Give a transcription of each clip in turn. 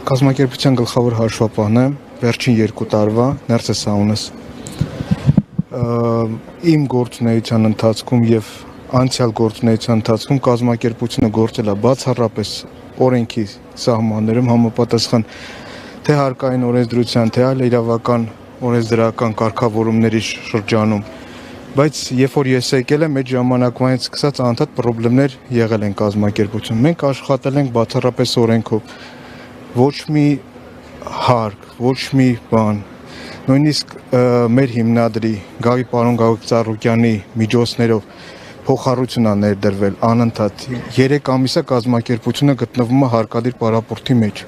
Կազմակերպության գլխավոր հաշվապահն եմ, վերջին 2 տարվա Ներսես Սաունես։ Իմ գործունեության ընթացքում եւ անցյալ գործունեության ընթացքում կազմակերպությունը գործել է բացառապես օրենքի սահմաններում համապատասխան թե հարկային օրենսդրության, թե այլ իրավական օրենսդրական կարգավորումների շրջանում։ Բայց երբ որ ես եկել եմ, այդ ժամանակվանից սկսած անդադ խնդիրներ եղել են կազմակերպությունում։ Մենք աշխատել ենք բացառապես օրենքով։ Ոչ մի հարկ, ոչ մի բան, նույնիսկ մեր հիմնադրի պարոն Գագիկ Ծառուկյանի միջոցներով փոխառություն է ներդրվել անընդհատ 3 ամիս է կազմակերպությունը գտնվում է հարկադիր պարապորտի մեջ։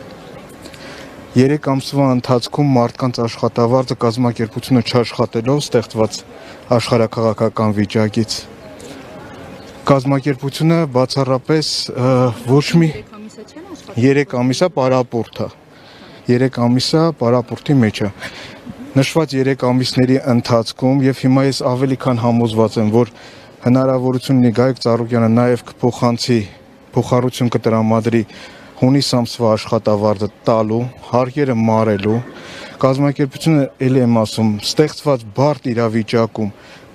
3 ամսվա ընթացքում մարդկանց աշխատավարձը կազմակերպությունը չաշխատելով ստեղծված աշխարհաքաղաքական վիճակից կազմակերպությունը բացառապես ոչ մի 3 ամիսա պարապորտ է։ 3 ամիսա պարապորտի մեջ է։ Նշված 3 ամիսների ընթացքում եւ հիմա ես ավելի քան համոզված եմ, որ հնարավորություն ունի Գագիկ Ծառուկյանը նաեւ փոխառություն կտրամադրի հունիս ամսվա աշխատավարձը տալու, հարկերը մարելու, կազմակերպությունը ելի եմ ասում, ստեղծված բարդ իրավիճակում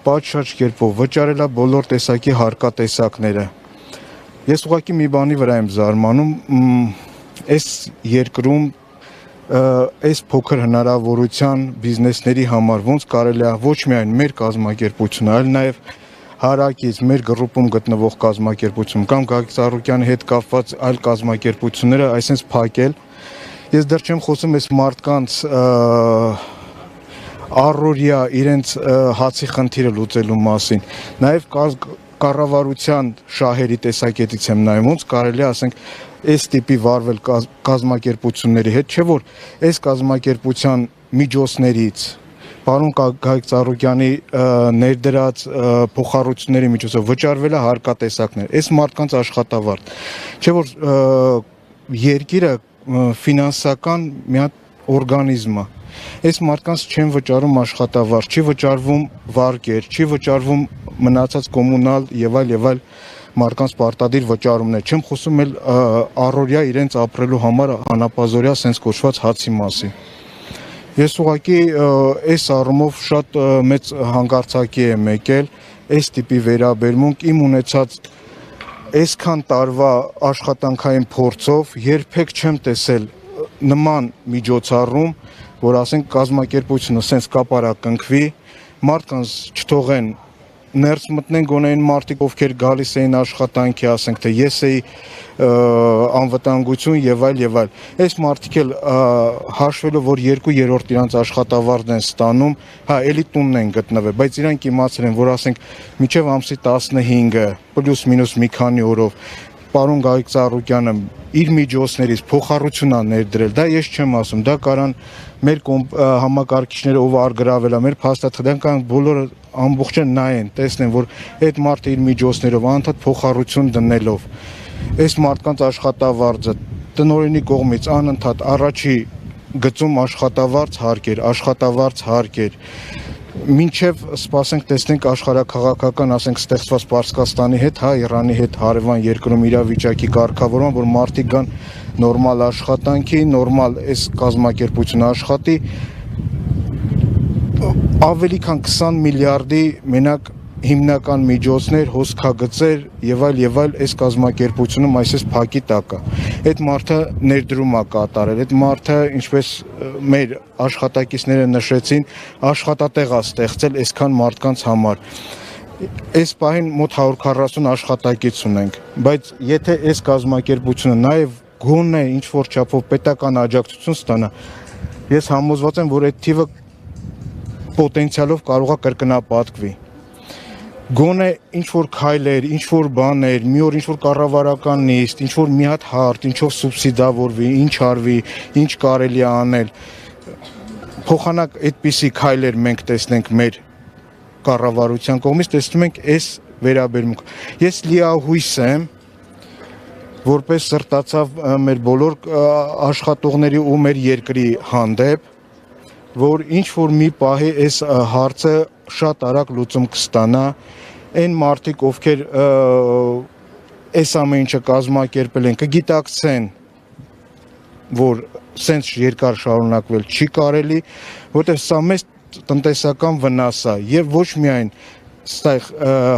պատշաճ կերպով վճարելա բոլոր տեսակի հարկատեսակները։ Ես ուղղակի մի բանի վրա եմ զարմանում, այս երկրում այս փոքր հնարավորության բիզնեսների համար ոնց կարելի է ոչ միայն մեր կազմակերպությունը, այլ նաև հարակից մեր գրուպում գտնվող կազմակերպություն կամ Գագիկ Ծառուկյանի հետ կապված այլ կազմակերպությունները այսպես փակել։ Ես դեռ չեմ խոսում այս մարդկանց առօրյա իրենց հացի խնդիրը լուծելու մասին։ Նաև կառավարության շահերի տեսակետից եմ նայում, ոնց կարելի է ասենք այս տիպի վարվել կազմակերպությունների հետ, չէ՞ որ այս կազմակերպության միջոցներից պարոն Գագիկ Ծառուկյանի ներդրած փոխառությունների միջոցով վճարվել է հարկատեսակներ, այս մարդկանց աշխատավարձ, չէ՞ որ երկիրը ֆինանսական մի հատ օրգանիզմ է։ Այս մարդկանց չեն վճարում աշխատավարձ, չի վճարվում վարկեր, չի վճարվում մնացած կոմունալ եւ այլ մարդկանց պարտադիր վճարումներ։ Չեմ խոսում էլ առօրյա իրենց ապրելու համար անապազորյա sense կոչված հացի մասին։ Ես ուղղակի այս առումով շատ մեծ հանգարցակի եմ եկել այս տիպի վերաբերմունք իմ ունեցած այսքան տարվա աշխատանքային փորձով երբեք չեմ տեսել նման միջոցառում, որ ասենք կազմակերպությունը sense կապարակնքվի, մարդկանց չթողեն ներս մտնեն գոնե այն մարդիկ, ովքեր գալիս էին աշխատանքի, ասենք թե ես էի անվտանգություն եւ այլ։ Այս մարդիկ էլ հաշվելով, որ 2/3 իրանց աշխատավարձն են ստանում, հա, էլի տունն են գտնվել, բայց իրանք իմացել են, որ ասենք մինչեւ ամսի 15-ը պլյուս մինուս մի քանի օրով պարոն Գագիկ Ծառուկյանը իր միջոցներից փոխառություն է ներդրել, դա ես չեմ ասում, դա կարան մեր համակարգիչները ով արգրավել է, մեր փաստաթղթան բոլորը ամբողջը նայեն, տեսնեն, որ այդ մարդը իր միջոցներով անդադ փոխառություն դնելով այս մարդկանց աշխատավարձը տնօրենի կողմից անընդհատ առաջի գծում աշխատավարձ հարկեր, մինչև սպասենք տեսնենք աշխարհաքաղաքական, ասենք ստեղծված Պարսկաստանի հետ, հա, Իրանի հետ հարևան երկրում իրավիճակի կարգավորման, որ մարդիկ գան նորմալ աշխատանքի, նորմալ այս կազմակերպությունը աշխատի, ավելի քան 20 միլիարդի մենակ հիմնական միջոցներ, հոսքագծեր եւ այլ այս կազմակերպությունում այսպես փակի տակ է։ Այդ մարդը ներդրում է կատարել, այդ մարդը, ինչպես մեր աշխատակիցները նշեցին, աշխատատեղ է ստեղծել այսքան մարդկանց համար։ Այս պահին մոտ 140 աշխատակից ունենք, բայց եթե այս կազմակերպությունը նաեւ գոնե ինչ որ չափով պետական աջակցություն ստանա, ես համոզված եմ, որ այդ թիվը պոտենցիալով կարող է կրկնապատկվի։ Գոնե ինչ որ քայլեր, ինչ որ բաներ, մի օր ինչ որ կառավարական նիստ, ինչ որ մի հատ հարթ, ինչով սուբսիդավորվի, ինչ արվի, ինչ կարելի է անել։ Փոխանակ այդպիսի քայլեր մենք տեսնենք մեր կառավարության կողմից, տեսնում ենք այս վերաբերմունք։ Ես լիահույս եմ, որպես սրտացավ մեր բոլոր աշխատողների ու մեր երկրի հանդեպ, որ ինչ որ մի պահի այս հարցը շատ արագ լուծում կստանա, այն մարդիկ, ովքեր այս ամեն ինչը կազմակերպել են, կգիտակցեն որ սենց երկար շարունակվել չի կարելի, որտեղ սա մեծ տնտեսական վնաս է եւ ոչ միայն ստեղ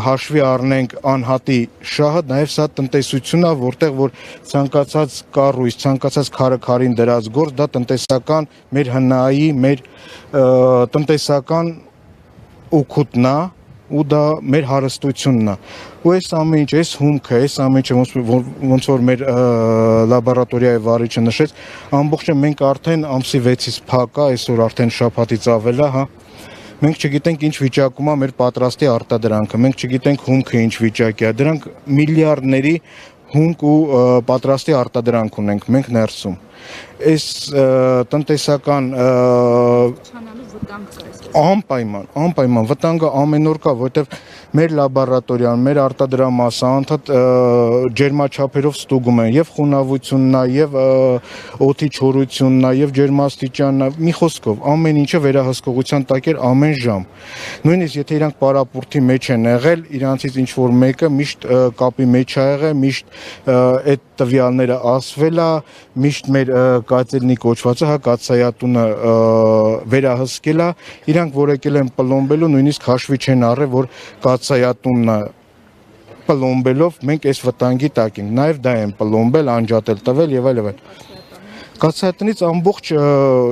հաշվի առնենք անհատի շահը, նաև սա տնտեսությունն է, որտեղ որ ցանկացած կառույց, ցանկացած քարը-քարին դրած գործ, դա տնտեսական մեր հնայի, մեր տնտեսական օգուտն է ու դա մեր հարստությունն է։ Ու այս ամեն ինչ, այս հումքը, այս ամեն ինչը ոնց որ մեր լաբորատորիայի վարիչը նշեց, ամբողջը մենք արդեն ամսի 6-ից փակ է, այսօր արդեն շաբաթից ավել է, հա։ Մենք չգիտենք ինչ վիճակում է մեր պատրաստի արտադրանքը, մենք չգիտենք հումքը ինչ վիճակի է, դրանք միլիարդների հումք ու պատրաստի արտադրանք ունենք մենք ներսում։ Այս տնտեսական անպայման վտանգը ամեն օր կա, որտեղ մեր լաբորատորիան, մեր արտադրամասը անդադ ջերմաչափերով ստուգում են եւ խոնավությունն է, եւ օդի չորությունն է, եւ ջերմաստիճանն է, մի խոսքով ամեն ինչը վերահսկողության տակ էր ամեն ժամ։ Նույնիսկ եթե իրանք պարապուրտի մեջ են եղել, իրանցից ինչ որ մեկը միշտ կապի մեջ ա եղել, միշտ այդ տվյալները ասվել է, միշտ մեր կացելնի կոչվածը, հա, կացայատունը վերահսկել է, իրանք որ եկել են պլոմբելու, նույնիսկ հաշվի չեն առել, որ կացայատունը պլոմբելով մենք այս վտանգի տակ ենք, նաև դա են պլոմբել, անջատել, տվել եւ այլ։ Կացայատնից ամբողջ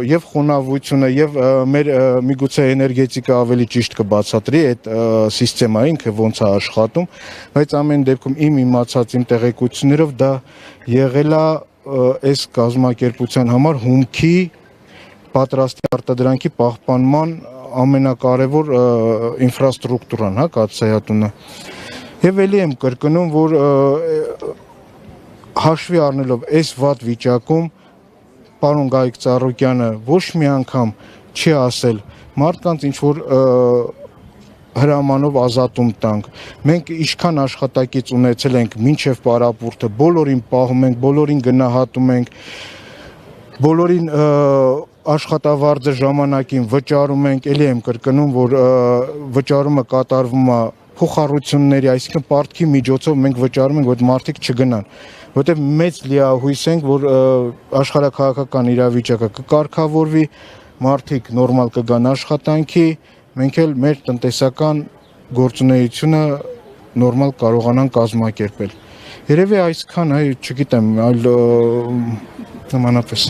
եւ խոնավությունը եւ մեր միգուցե էներգետիկա ավելի ճիշտ կբացատրի այդ սիստեմային, թե ոնց է աշխատում, բայց ամեն դեպքում իմ իմացած իմ տեղեկություններով դա եղել է այս կազմակերպության համար հումքի պատրաստի արտադրանքի պահպանման ամենակարևոր ինֆրաստրուկտուրան, հա, կաթսայատունը։ Եվ էլի եմ կրկնում, որ հաշվի առնելով այս վատ վիճակում պարոն Գայիկ Ծառուկյանը ոչ մի անգամ չի ասել մարդկանց ինչ որ հրամանով ազատում տանք։ Մենք ինչքան աշխատակից ունեցել ենք մինչև պարապուրտը, բոլորին պահում ենք, բոլորին գնահատում ենք, բոլորին աշխատավարձը ժամանակին վճարում ենք, էլի եմ կրկնում, որ վճարումը կատարվում է փոխառությունների, այսինքն պարտքի միջոցով մենք վճարում ենք, որ մարդիկ չգնան, որտեղ մեծ լիահույս ենք, որ աշխարհաքաղաքական իրավիճակը կկարգավորվի, մարդիկ նորմալ կգան աշխատանքի, մենք էլ մեր տնտեսական գործունեությունը նորմալ կարողանանք կազմակերպել։ Երևի այսքան, այ չգիտեմ, այլ նմանապես։